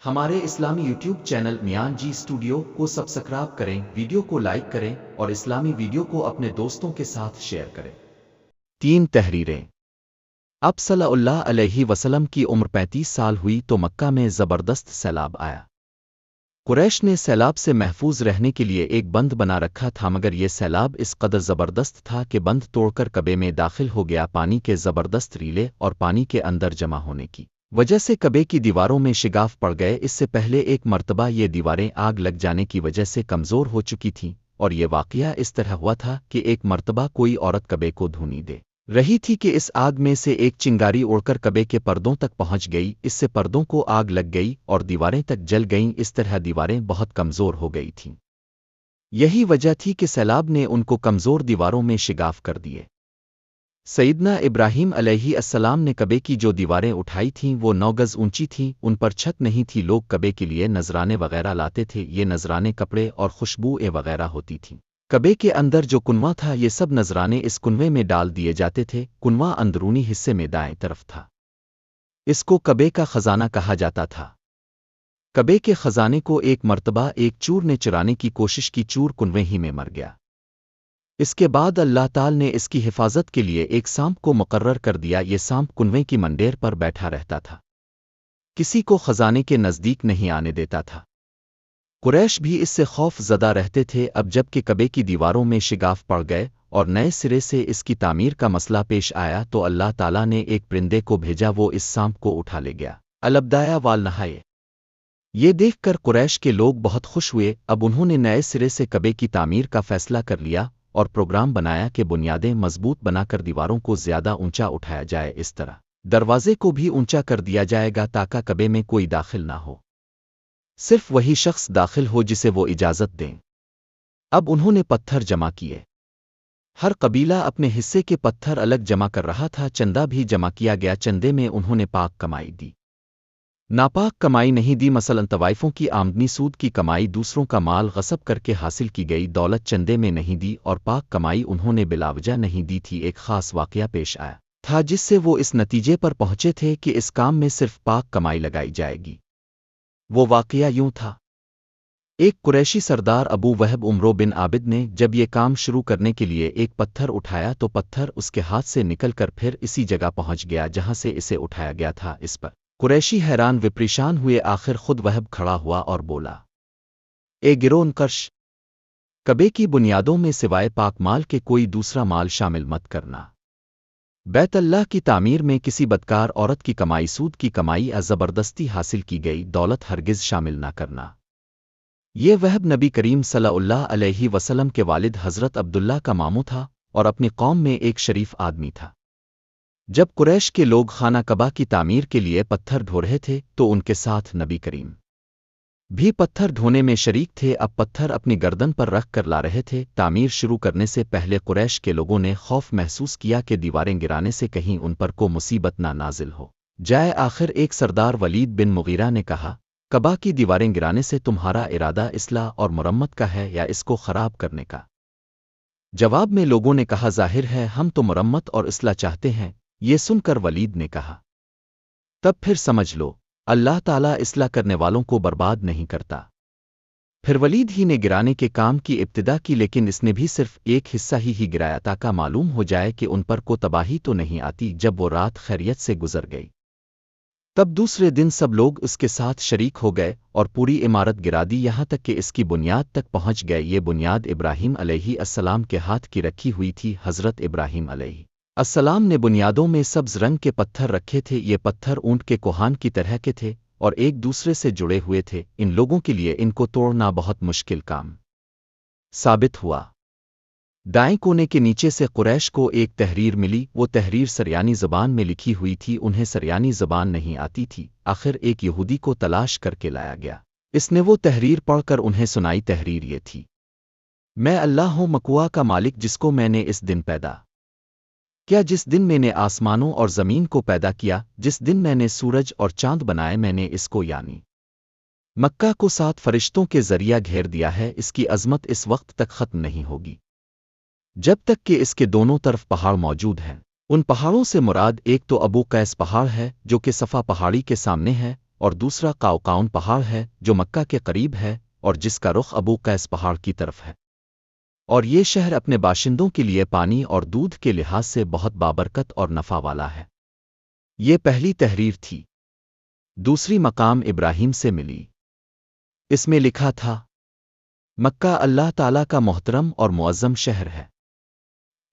ہمارے اسلامی YouTube channel میان جی studio کو سبسکرائب کریں، ویڈیو کو لائک کریں اور اسلامی ویڈیو کو اپنے دوستوں کے ساتھ شیئر کریں۔ 3 تحریریں۔ اب صلی اللہ علیہ وسلم کی عمر 35 سال ہوئی تو مکہ میں زبردست سیلاب آیا۔ قریش نے سیلاب سے محفوظ رہنے کے لیے ایک بند بنا رکھا تھا، مگر یہ سیلاب اس قدر زبردست تھا کہ بند توڑ کر کعبے میں داخل ہو گیا۔ پانی کے زبردست ریلے اور پانی کے اندر جمع ہونے کی وجہ سے کعبے کی دیواروں میں شگاف پڑ گئے۔ اس سے پہلے ایک مرتبہ یہ دیواریں آگ لگ جانے کی وجہ سے کمزور ہو چکی تھیں، اور یہ واقعہ اس طرح ہوا تھا کہ ایک مرتبہ کوئی عورت کعبے کو دھونی دے رہی تھی کہ اس آگ میں سے ایک چنگاری اڑ کر کعبے کے پردوں تک پہنچ گئی۔ اس سے پردوں کو آگ لگ گئی اور دیواریں تک جل گئیں۔ اس طرح دیواریں بہت کمزور ہو گئی تھیں۔ یہی وجہ تھی کہ سیلاب نے ان کو کمزور دیواروں میں شگاف کر دیے۔ سیدنا ابراہیم علیہ السلام نے کعبے کی جو دیواریں اٹھائی تھیں وہ 9 گز اونچی تھیں، ان پر چھت نہیں تھی۔ لوگ کعبے کے لیے نذرانے وغیرہ لاتے تھے، یہ نذرانے کپڑے اور خوشبوئیں وغیرہ ہوتی تھیں۔ کعبے کے اندر جو کنواں تھا یہ سب نذرانے اس کنویں میں ڈال دیے جاتے تھے۔ کنواں اندرونی حصے میں دائیں طرف تھا۔ اس کو کعبے کا خزانہ کہا جاتا تھا۔ کعبے کے خزانے کو ایک مرتبہ ایک چور نے چرانے کی کوشش کی، چور کنویں ہی میں مر گیا۔ اس کے بعد اللہ تعالی نے اس کی حفاظت کے لیے ایک سانپ کو مقرر کر دیا۔ یہ سانپ کنویں کی منڈیر پر بیٹھا رہتا تھا، کسی کو خزانے کے نزدیک نہیں آنے دیتا تھا۔ قریش بھی اس سے خوف زدہ رہتے تھے۔ اب جب کہ کعبے کی دیواروں میں شگاف پڑ گئے اور نئے سرے سے اس کی تعمیر کا مسئلہ پیش آیا تو اللہ تعالیٰ نے ایک پرندے کو بھیجا، وہ اس سانپ کو اٹھا لے گیا۔ البدایہ والنہایہ۔ یہ دیکھ کر قریش کے لوگ بہت خوش ہوئے۔ اب انہوں نے نئے سرے سے کعبے کی تعمیر کا فیصلہ کر لیا اور پروگرام بنایا کہ بنیادیں مضبوط بنا کر دیواروں کو زیادہ اونچا اٹھایا جائے۔ اس طرح دروازے کو بھی اونچا کر دیا جائے گا تاکہ کعبے میں کوئی داخل نہ ہو، صرف وہی شخص داخل ہو جسے وہ اجازت دیں۔ اب انہوں نے پتھر جمع کیے۔ ہر قبیلہ اپنے حصے کے پتھر الگ جمع کر رہا تھا۔ چندہ بھی جمع کیا گیا۔ چندے میں انہوں نے پاک کمائی دی، ناپاک کمائی نہیں دی۔ مثلاً طوائفوں کی آمدنی، سود کی کمائی، دوسروں کا مال غصب کر کے حاصل کی گئی دولت چندے میں نہیں دی، اور پاک کمائی انہوں نے بلاوجہ نہیں دی تھی۔ ایک خاص واقعہ پیش آیا تھا جس سے وہ اس نتیجے پر پہنچے تھے کہ اس کام میں صرف پاک کمائی لگائی جائے گی۔ وہ واقعہ یوں تھا۔ ایک قریشی سردار ابو وہب عمرو بن عابد نے جب یہ کام شروع کرنے کے لیے ایک پتھر اٹھایا تو پتھر اس کے ہاتھ سے نکل کر پھر اسی جگہ پہنچ گیا جہاں سے اسے اٹھایا گیا تھا۔ اس پر قریشی حیران و پریشان ہوئے۔ آخر خود وہب کھڑا ہوا اور بولا، اے گروہ قرش، کعبے کی بنیادوں میں سوائے پاک مال کے کوئی دوسرا مال شامل مت کرنا۔ بیت اللہ کی تعمیر میں کسی بدکار عورت کی کمائی، سود کی کمائی یا زبردستی حاصل کی گئی دولت ہرگز شامل نہ کرنا۔ یہ وہب نبی کریم صلی اللہ علیہ وسلم کے والد حضرت عبداللہ کا ماموں تھا اور اپنی قوم میں ایک شریف آدمی تھا۔ جب قریش کے لوگ خانہ کعبہ کی تعمیر کے لیے پتھر ڈھو رہے تھے تو ان کے ساتھ نبی کریم بھی پتھر ڈھونے میں شریک تھے۔ اب پتھر اپنی گردن پر رکھ کر لا رہے تھے۔ تعمیر شروع کرنے سے پہلے قریش کے لوگوں نے خوف محسوس کیا کہ دیواریں گرانے سے کہیں ان پر کو مصیبت نہ نازل ہو جائے۔ آخر ایک سردار ولید بن مغیرہ نے کہا، کعبہ کی دیواریں گرانے سے تمہارا ارادہ اصلاح اور مرمت کا ہے یا اس کو خراب کرنے کا؟ جواب میں لوگوں نے کہا، ظاہر ہے ہم تو مرمت اور اصلاح چاہتے ہیں۔ یہ سن کر ولید نے کہا، تب پھر سمجھ لو اللہ تعالیٰ اصلاح کرنے والوں کو برباد نہیں کرتا۔ پھر ولید ہی نے گرانے کے کام کی ابتدا کی، لیکن اس نے بھی صرف ایک حصہ ہی گرایا تاکہ معلوم ہو جائے کہ ان پر کو تباہی تو نہیں آتی۔ جب وہ رات خیریت سے گزر گئی تب دوسرے دن سب لوگ اس کے ساتھ شریک ہو گئے اور پوری عمارت گرا دی، یہاں تک کہ اس کی بنیاد تک پہنچ گئے۔ یہ بنیاد ابراہیم علیہ السلام کے ہاتھ کی رکھی ہوئی تھی۔ حضرت ابراہیم علیہ السلام نے بنیادوں میں سبز رنگ کے پتھر رکھے تھے۔ یہ پتھر اونٹ کے کوہان کی طرح کے تھے اور ایک دوسرے سے جڑے ہوئے تھے۔ ان لوگوں کے لیے ان کو توڑنا بہت مشکل کام ثابت ہوا۔ دائیں کونے کے نیچے سے قریش کو ایک تحریر ملی۔ وہ تحریر سریانی زبان میں لکھی ہوئی تھی، انہیں سریانی زبان نہیں آتی تھی۔ آخر ایک یہودی کو تلاش کر کے لایا گیا، اس نے وہ تحریر پڑھ کر انہیں سنائی۔ تحریر یہ تھی، میں اللہ ہوں مکوا کا مالک، جس کو میں نے اس دن پیدا کیا، جس دن میں نے آسمانوں اور زمین کو پیدا کیا، جس دن میں نے سورج اور چاند بنائے، میں نے اس کو یعنی مکہ کو 7 فرشتوں کے ذریعہ گھیر دیا ہے۔ اس کی عظمت اس وقت تک ختم نہیں ہوگی جب تک کہ اس کے دونوں طرف پہاڑ موجود ہیں۔ ان پہاڑوں سے مراد ایک تو ابو قیس پہاڑ ہے جو کہ صفا پہاڑی کے سامنے ہے، اور دوسرا قاؤقاؤن پہاڑ ہے جو مکہ کے قریب ہے اور جس کا رخ ابو قیس پہاڑ کی طرف ہے، اور یہ شہر اپنے باشندوں کے لیے پانی اور دودھ کے لحاظ سے بہت بابرکت اور نفع والا ہے۔ یہ پہلی تحریر تھی۔ دوسری مقام ابراہیم سے ملی۔ اس میں لکھا تھا، مکہ اللہ تعالیٰ کا محترم اور معظم شہر ہے۔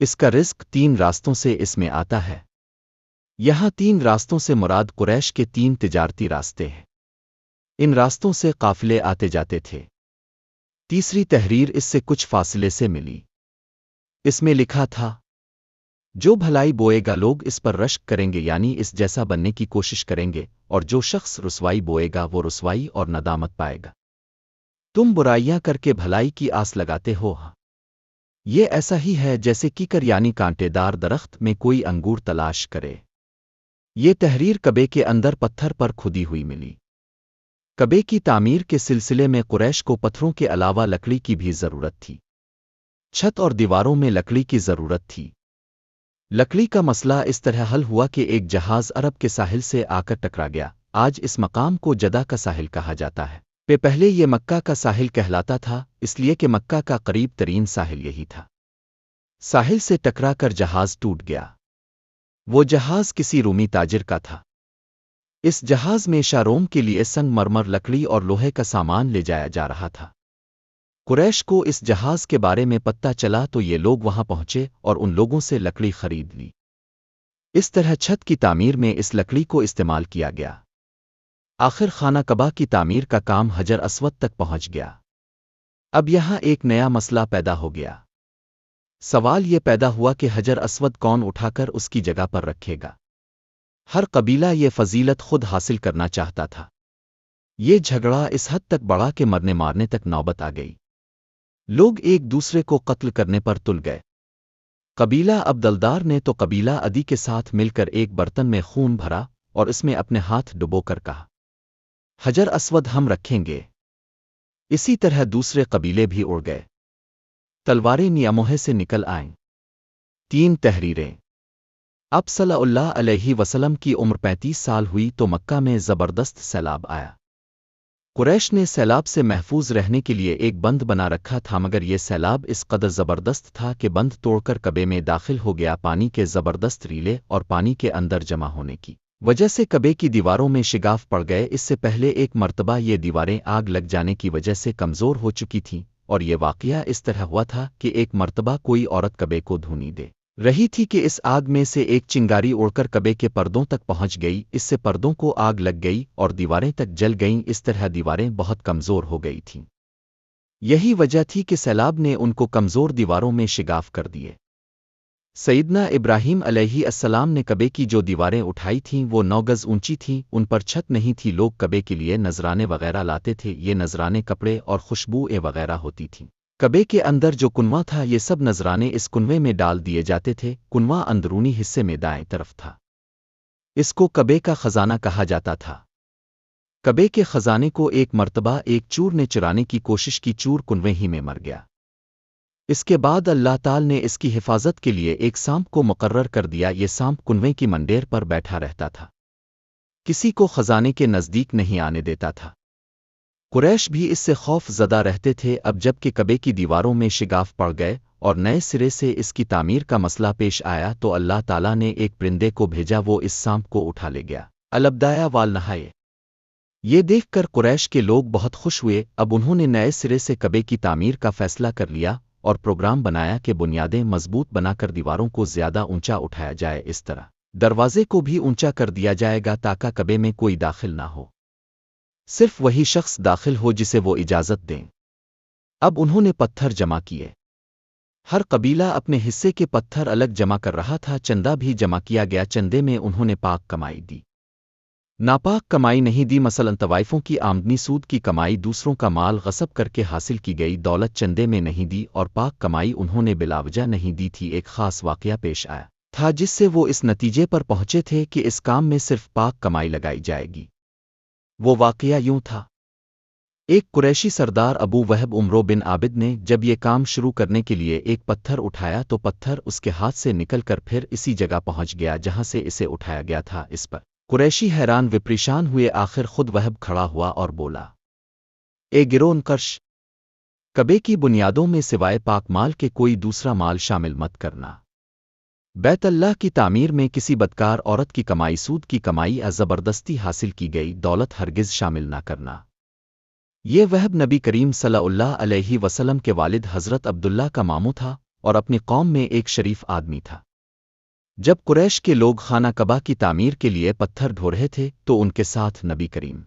اس کا رزق 3 راستوں سے اس میں آتا ہے۔ یہاں 3 راستوں سے مراد قریش کے 3 تجارتی راستے ہیں۔ ان راستوں سے قافلے آتے جاتے تھے۔ تیسری تحریر اس سے کچھ فاصلے سے ملی۔ اس میں لکھا تھا، جو بھلائی بوئے گا لوگ اس پر رشک کریں گے، یعنی اس جیسا بننے کی کوشش کریں گے، اور جو شخص رسوائی بوئے گا وہ رسوائی اور ندامت پائے گا۔ تم برائیاں کر کے بھلائی کی آس لگاتے ہو، یہ ایسا ہی ہے جیسے کیکر یعنی کانٹے دار درخت میں کوئی انگور تلاش کرے۔ یہ تحریر کعبے کے اندر پتھر پر کھدی ہوئی ملی۔ کعبے کی تعمیر کے سلسلے میں قریش کو پتھروں کے علاوہ لکڑی کی بھی ضرورت تھی۔ چھت اور دیواروں میں لکڑی کی ضرورت تھی۔ لکڑی کا مسئلہ اس طرح حل ہوا کہ ایک جہاز عرب کے ساحل سے آ کر ٹکرا گیا۔ آج اس مقام کو جدہ کا ساحل کہا جاتا ہے۔ پہلے یہ مکہ کا ساحل کہلاتا تھا، اس لیے کہ مکہ کا قریب ترین ساحل یہی تھا۔ ساحل سے ٹکرا کر جہاز ٹوٹ گیا۔ وہ جہاز کسی رومی تاجر کا تھا۔ اس جہاز میں شاروم کے لیے سنگ مرمر، لکڑی اور لوہے کا سامان لے جایا جا رہا تھا۔ قریش کو اس جہاز کے بارے میں پتہ چلا تو یہ لوگ وہاں پہنچے اور ان لوگوں سے لکڑی خرید لی۔ اس طرح چھت کی تعمیر میں اس لکڑی کو استعمال کیا گیا۔ آخر خانہ کعبہ کی تعمیر کا کام حجر اسود تک پہنچ گیا۔ اب یہاں ایک نیا مسئلہ پیدا ہو گیا۔ سوال یہ پیدا ہوا کہ حجر اسود کون اٹھا کر اس کی جگہ پر رکھے گا؟ ہر قبیلہ یہ فضیلت خود حاصل کرنا چاہتا تھا۔ یہ جھگڑا اس حد تک بڑھا کہ مرنے مارنے تک نوبت آ گئی۔ لوگ ایک دوسرے کو قتل کرنے پر تل گئے۔ قبیلہ عبدالدار نے تو قبیلہ عدی کے ساتھ مل کر ایک برتن میں خون بھرا اور اس میں اپنے ہاتھ ڈبو کر کہا، حجر اسود ہم رکھیں گے۔ اسی طرح دوسرے قبیلے بھی اڑ گئے۔ تلواریں نیاموہے سے نکل آئیں۔ 3 تحریریں۔ اب صلی اللہ علیہ وسلم کی عمر 35 سال ہوئی تو مکہ میں زبردست سیلاب آیا۔ قریش نے سیلاب سے محفوظ رہنے کے لیے ایک بند بنا رکھا تھا، مگر یہ سیلاب اس قدر زبردست تھا کہ بند توڑ کر کعبے میں داخل ہو گیا۔ پانی کے زبردست ریلے اور پانی کے اندر جمع ہونے کی وجہ سے کعبے کی دیواروں میں شگاف پڑ گئے۔ اس سے پہلے ایک مرتبہ یہ دیواریں آگ لگ جانے کی وجہ سے کمزور ہو چکی تھیں، اور یہ واقعہ اس طرح ہوا تھا کہ ایک مرتبہ کوئی عورت کعبے کو دھونی دے رہی تھی کہ اس آگ میں سے ایک چنگاری اڑ کر کعبے کے پردوں تک پہنچ گئی۔ اس سے پردوں کو آگ لگ گئی اور دیواریں تک جل گئیں۔ اس طرح دیواریں بہت کمزور ہو گئی تھیں۔ یہی وجہ تھی کہ سیلاب نے ان کو کمزور دیواروں میں شگاف کر دیے۔ سیدنا ابراہیم علیہ السلام نے کعبے کی جو دیواریں اٹھائی تھیں وہ 9 گز اونچی تھیں، ان پر چھت نہیں تھی۔ لوگ کعبے کے لیے نذرانے وغیرہ لاتے تھے، یہ نذرانے کپڑے اور خوشبوئیں وغیرہ ہوتی تھیں۔ کعبے کے اندر جو کنواں تھا یہ سب نذرانے اس کنویں میں ڈال دیے جاتے تھے۔ کنواں اندرونی حصے میں دائیں طرف تھا۔ اس کو کعبے کا خزانہ کہا جاتا تھا۔ کعبے کے خزانے کو ایک مرتبہ ایک چور نے چرانے کی کوشش کی، چور کنویں ہی میں مر گیا۔ اس کے بعد اللہ تعالی نے اس کی حفاظت کے لیے ایک سانپ کو مقرر کر دیا۔ یہ سانپ کنویں کی منڈیر پر بیٹھا رہتا تھا، کسی کو خزانے کے نزدیک نہیں آنے دیتا تھا۔ قریش بھی اس سے خوف زدہ رہتے تھے۔ اب جب کہ کعبے کی دیواروں میں شگاف پڑ گئے اور نئے سرے سے اس کی تعمیر کا مسئلہ پیش آیا تو اللہ تعالیٰ نے ایک پرندے کو بھیجا، وہ اس سانپ کو اٹھا لے گیا۔ البدایہ والنہایہ۔ یہ دیکھ کر قریش کے لوگ بہت خوش ہوئے۔ اب انہوں نے نئے سرے سے کعبے کی تعمیر کا فیصلہ کر لیا اور پروگرام بنایا کہ بنیادیں مضبوط بنا کر دیواروں کو زیادہ اونچا اٹھایا جائے۔ اس طرح دروازے کو بھی اونچا کر دیا جائے گا تاکہ کعبے میں کوئی داخل نہ ہو، صرف وہی شخص داخل ہو جسے وہ اجازت دیں۔ اب انہوں نے پتھر جمع کیے۔ ہر قبیلہ اپنے حصے کے پتھر الگ جمع کر رہا تھا۔ چندہ بھی جمع کیا گیا۔ چندے میں انہوں نے پاک کمائی دی، ناپاک کمائی نہیں دی۔ مثلاً طوائفوں کی آمدنی، سود کی کمائی، دوسروں کا مال غصب کر کے حاصل کی گئی دولت چندے میں نہیں دی، اور پاک کمائی انہوں نے بلاوجہ نہیں دی تھی۔ ایک خاص واقعہ پیش آیا تھا جس سے وہ اس نتیجے پر پہنچے تھے کہ اس کام میں صرف پاک کمائی لگائی جائے گی۔ وہ واقعہ یوں تھا، ایک قریشی سردار ابو وہب عمرو بن عابد نے جب یہ کام شروع کرنے کے لیے ایک پتھر اٹھایا تو پتھر اس کے ہاتھ سے نکل کر پھر اسی جگہ پہنچ گیا جہاں سے اسے اٹھایا گیا تھا۔ اس پر قریشی حیران وپریشان ہوئے، آخر خود وہب کھڑا ہوا اور بولا، اے گرون کرش، کعبے کی بنیادوں میں سوائے پاک مال کے کوئی دوسرا مال شامل مت کرنا۔ بیت اللہ کی تعمیر میں کسی بدکار عورت کی کمائی، سود کی کمائی یا زبردستی حاصل کی گئی دولت ہرگز شامل نہ کرنا۔ یہ وہب نبی کریم صلی اللہ علیہ وسلم کے والد حضرت عبداللہ کا ماموں تھا اور اپنی قوم میں ایک شریف آدمی تھا۔ جب قریش کے لوگ خانہ کعبہ کی تعمیر کے لیے پتھر ڈھو رہے تھے تو ان کے ساتھ نبی کریم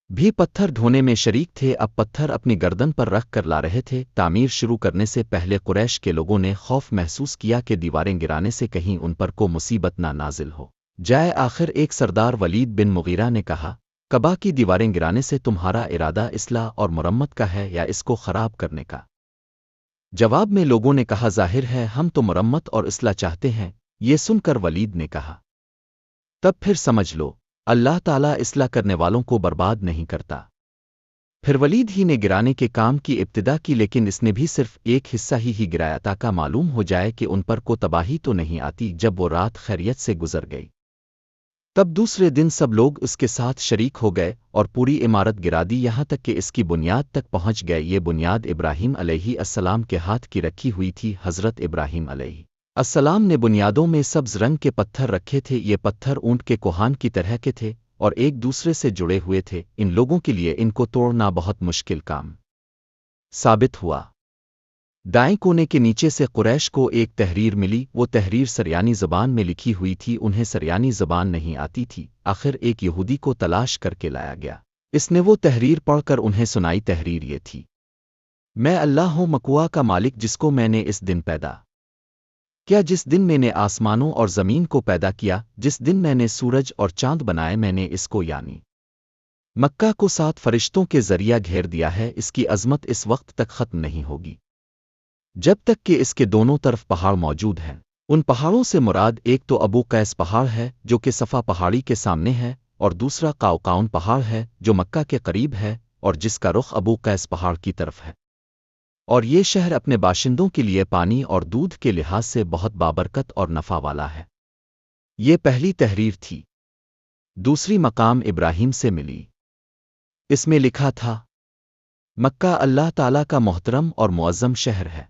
بھی پتھر ڈھونے میں شریک تھے۔ اب پتھر اپنی گردن پر رکھ کر لا رہے تھے۔ تعمیر شروع کرنے سے پہلے قریش کے لوگوں نے خوف محسوس کیا کہ دیواریں گرانے سے کہیں ان پر کو مصیبت نہ نازل ہو جائے۔ آخر ایک سردار ولید بن مغیرہ نے کہا، کعبہ کی دیواریں گرانے سے تمہارا ارادہ اصلاح اور مرمت کا ہے یا اس کو خراب کرنے کا؟ جواب میں لوگوں نے کہا، ظاہر ہے ہم تو مرمت اور اصلاح چاہتے ہیں۔ یہ سن کر ولید نے کہا، تب پھر سمجھ لو اللہ تعالیٰ اصلاح کرنے والوں کو برباد نہیں کرتا۔ پھر ولید ہی نے گرانے کے کام کی ابتدا کی، لیکن اس نے بھی صرف ایک حصہ ہی گرایا تاکہ معلوم ہو جائے کہ ان پر کو تباہی تو نہیں آتی۔ جب وہ رات خیریت سے گزر گئی تب دوسرے دن سب لوگ اس کے ساتھ شریک ہو گئے اور پوری عمارت گرا دی، یہاں تک کہ اس کی بنیاد تک پہنچ گئے۔ یہ بنیاد ابراہیم علیہ السلام کے ہاتھ کی رکھی ہوئی تھی۔ حضرت ابراہیم علیہ السلام نے بنیادوں میں سبز رنگ کے پتھر رکھے تھے۔ یہ پتھر اونٹ کے کوہان کی طرح کے تھے اور ایک دوسرے سے جڑے ہوئے تھے۔ ان لوگوں کے لیے ان کو توڑنا بہت مشکل کام ثابت ہوا۔ دائیں کونے کے نیچے سے قریش کو ایک تحریر ملی۔ وہ تحریر سریانی زبان میں لکھی ہوئی تھی، انہیں سریانی زبان نہیں آتی تھی۔ آخر ایک یہودی کو تلاش کر کے لایا گیا، اس نے وہ تحریر پڑھ کر انہیں سنائی۔ تحریر یہ تھی، میں اللہ ہوں مکوا کا مالک، جس کو میں نے اس دن پیدا کیا، جس دن میں نے آسمانوں اور زمین کو پیدا کیا، جس دن میں نے سورج اور چاند بنائے، میں نے اس کو یعنی مکہ کو 7 فرشتوں کے ذریعہ گھیر دیا ہے۔ اس کی عظمت اس وقت تک ختم نہیں ہوگی جب تک کہ اس کے دونوں طرف پہاڑ موجود ہیں۔ ان پہاڑوں سے مراد ایک تو ابو قیس پہاڑ ہے جو کہ صفا پہاڑی کے سامنے ہے، اور دوسرا قاؤقاؤن پہاڑ ہے جو مکہ کے قریب ہے اور جس کا رخ ابو قیس پہاڑ کی طرف ہے۔ اور یہ شہر اپنے باشندوں کے لیے پانی اور دودھ کے لحاظ سے بہت بابرکت اور نفع والا ہے۔ یہ پہلی تحریر تھی۔ دوسری مقام ابراہیم سے ملی، اس میں لکھا تھا، مکہ اللہ تعالیٰ کا محترم اور معظم شہر ہے،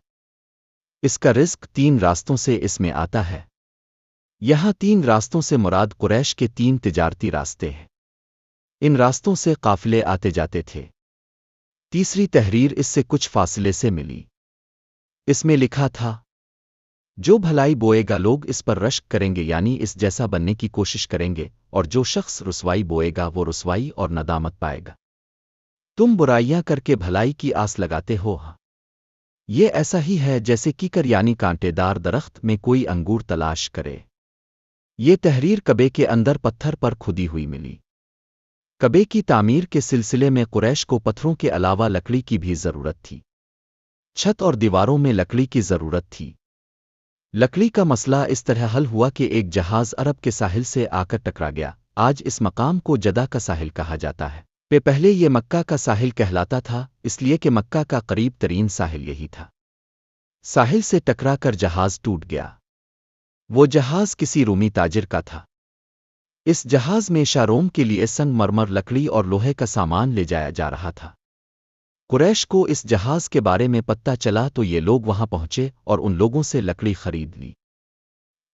اس کا رزق 3 راستوں سے اس میں آتا ہے۔ یہاں 3 راستوں سے مراد قریش کے 3 تجارتی راستے ہیں، ان راستوں سے قافلے آتے جاتے تھے۔ تیسری تحریر اس سے کچھ فاصلے سے ملی، اس میں لکھا تھا، جو بھلائی بوئے گا لوگ اس پر رشک کریں گے، یعنی اس جیسا بننے کی کوشش کریں گے، اور جو شخص رسوائی بوئے گا وہ رسوائی اور ندامت پائے گا۔ تم برائیاں کر کے بھلائی کی آس لگاتے ہو، یہ ایسا ہی ہے جیسے کیکر یعنی کانٹے دار درخت میں کوئی انگور تلاش کرے۔ یہ تحریر کعبے کے اندر پتھر پر کھدی ہوئی ملی۔ کعبے کی تعمیر کے سلسلے میں قریش کو پتھروں کے علاوہ لکڑی کی بھی ضرورت تھی۔ چھت اور دیواروں میں لکڑی کی ضرورت تھی۔ لکڑی کا مسئلہ اس طرح حل ہوا کہ ایک جہاز عرب کے ساحل سے آ کر ٹکرا گیا۔ آج اس مقام کو جدہ کا ساحل کہا جاتا ہے، پہلے یہ مکہ کا ساحل کہلاتا تھا، اس لیے کہ مکہ کا قریب ترین ساحل یہی تھا۔ ساحل سے ٹکرا کر جہاز ٹوٹ گیا۔ وہ جہاز کسی رومی تاجر کا تھا۔ اس جہاز میں شاروم کے لیے سنگ مرمر، لکڑی اور لوہے کا سامان لے جایا جا رہا تھا۔ قریش کو اس جہاز کے بارے میں پتہ چلا تو یہ لوگ وہاں پہنچے اور ان لوگوں سے لکڑی خرید لی۔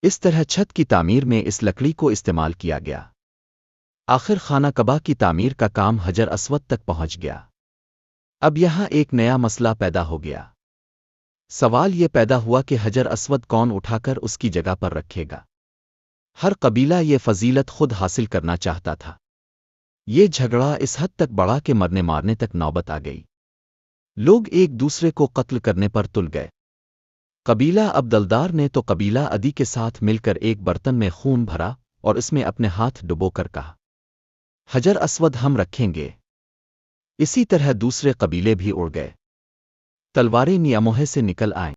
اس طرح چھت کی تعمیر میں اس لکڑی کو استعمال کیا گیا۔ آخر خانہ کعبہ کی تعمیر کا کام حجر اسود تک پہنچ گیا۔ اب یہاں ایک نیا مسئلہ پیدا ہو گیا۔ سوال یہ پیدا ہوا کہ حجر اسود کون اٹھا کر اس کی جگہ پر رکھے گا؟ ہر قبیلہ یہ فضیلت خود حاصل کرنا چاہتا تھا۔ یہ جھگڑا اس حد تک بڑھا کہ مرنے مارنے تک نوبت آ گئی۔ لوگ ایک دوسرے کو قتل کرنے پر تل گئے۔ قبیلہ عبدالدار نے تو قبیلہ عدی کے ساتھ مل کر ایک برتن میں خون بھرا اور اس میں اپنے ہاتھ ڈبو کر کہا، حجر اسود ہم رکھیں گے۔ اسی طرح دوسرے قبیلے بھی اڑ گئے، تلواریں نیاموہے سے نکل آئیں۔